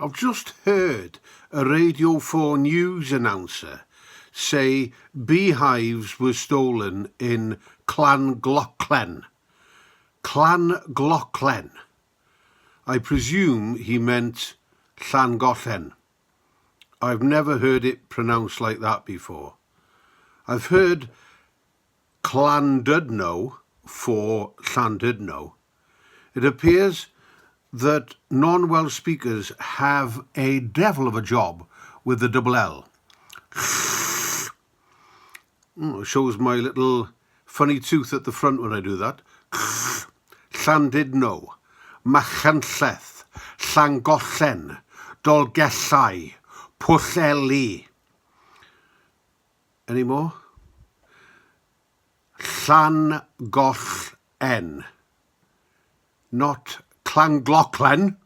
I've just heard a Radio 4 news announcer say beehives were stolen in Llangollen. Llangollen. I presume he meant Llangollen. I've never heard it pronounced like that before. I've heard Llandudno for Llandudno. It appears that non-Welsh speakers have a devil of a job with the double L. It shows my little funny tooth at the front when I do that. Llandudno, Machynlleth, Llangollen, Dolgellau, Pwllheli. Any more? Llangollen, not Llangollen.